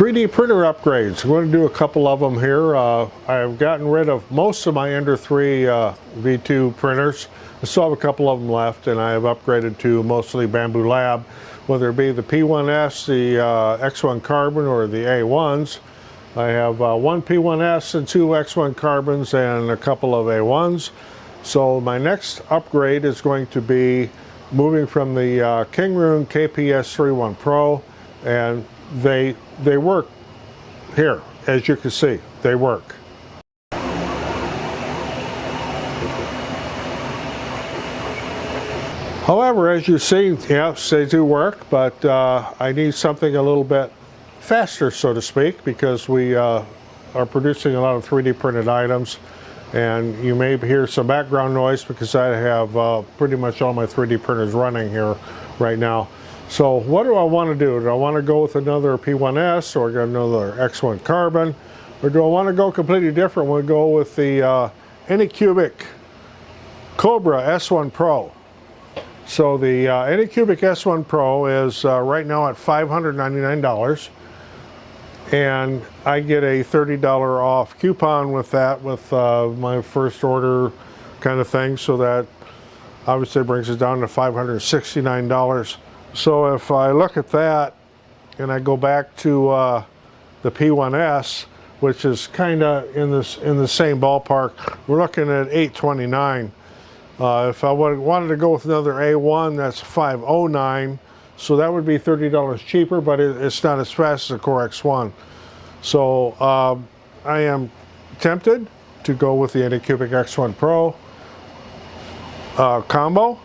3D printer upgrades. I'm going to do a couple of them here. I've gotten rid of most of my Ender 3 V2 printers. I still have a couple of them left, and I have upgraded to mostly Bamboo Lab, whether it be the P1S, the X1 Carbon, or the A1s. I have one P1S and two X1 Carbons and a couple of A1s. So my next upgrade is going to be moving from the Kingroon KPS31 Pro, and they work here, as you can see, they work. However, as you see, yes, they do work, but I need something a little bit faster, so to speak, because we are producing a lot of 3D printed items, and you may hear some background noise because I have pretty much all my 3D printers running here right now. So what do I want to do? Do I want to go with another P1S, or another X1 Carbon, or do I want to go completely different? I want to go with the Anycubic Cobra S1 Pro. So the Anycubic S1 Pro is right now at $599, and I get a $30 off coupon with that, with my first order kind of thing, so that obviously brings it down to $569. So if I look at that and I go back to the P1S, which is kind of in the same ballpark, we're looking at $829. If I wanted to go with another A1, that's $509, so that would be $30 cheaper, but it's not as fast as the Core X1. So I am tempted to go with the Anycubic X1 Pro combo.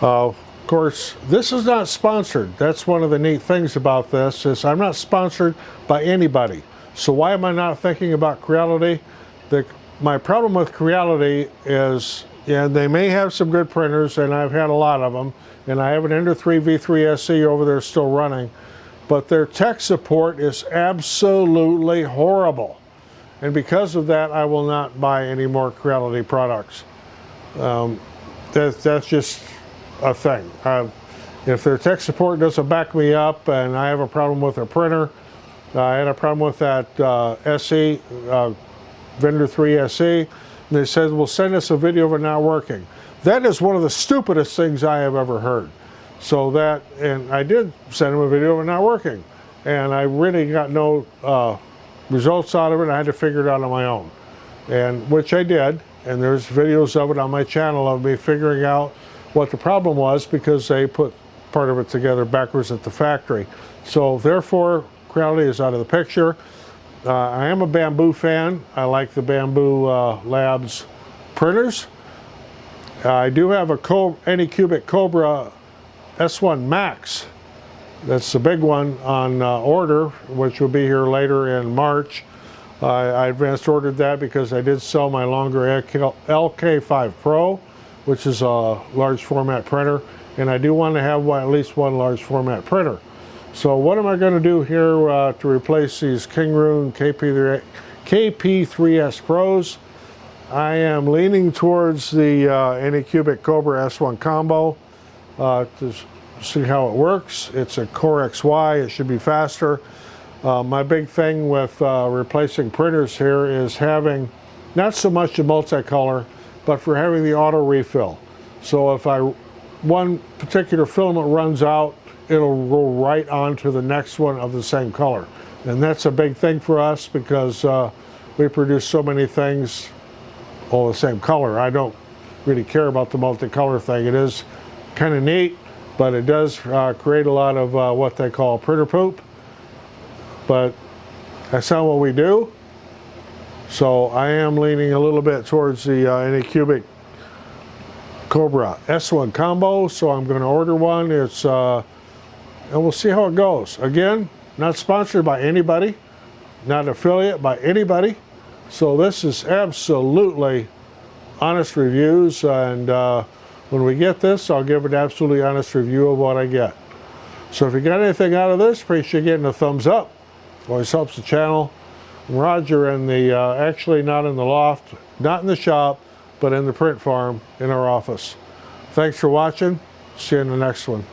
Of course, this is not sponsored. That's one of the neat things about this, is I'm not sponsored by anybody. So why am I not thinking about Creality? My problem with Creality is, yeah, they may have some good printers, and I've had a lot of them, and I have an Ender 3 V3 SE over there still running, but their tech support is absolutely horrible. And because of that, I will not buy any more Creality products. That's just a thing. If their tech support doesn't back me up, and I have a problem with their printer, I had a problem with that SE, Vendor 3 SE, and they said, well, send us a video of it not working. That is one of the stupidest things I have ever heard. So that, and I did send them a video of it not working, and I really got no results out of it. I had to figure it out on my own, and which I did, and there's videos of it on my channel of me figuring out what the problem was, because they put part of it together backwards at the factory. So therefore, Creality is out of the picture. I am a Bamboo fan. I like the Bamboo Labs printers. I do have a Anycubic Cobra S1 Max. That's the big one on order, which will be here later in March. I advanced ordered that because I did sell my longer LK5 Pro, which is a large format printer, and I do want to have at least one large format printer. So what am I going to do here to replace these Kingroon KP3S Pros? I am leaning towards the Anycubic Cobra S1 combo to see how it works. It's a Core XY, it should be faster. My big thing with replacing printers here is having not so much a multicolor, but for having the auto refill. So if one particular filament runs out, it'll go right on to the next one of the same color. And that's a big thing for us, because we produce so many things all the same color. I don't really care about the multicolor thing. It is kind of neat, but it does create a lot of what they call printer poop. But that's not what we do. So I am leaning a little bit towards the Anycubic Cobra S1 combo, so I'm going to order one. It's and we'll see how it goes. Again, not sponsored by anybody, not an affiliate by anybody. So this is absolutely honest reviews, and when we get this, I'll give an absolutely honest review of what I get. So if you got anything out of this, appreciate getting a thumbs up. Always helps the channel. Roger in the, actually not in the loft, not in the shop, but in the print farm in our office. Thanks for watching. See you in the next one.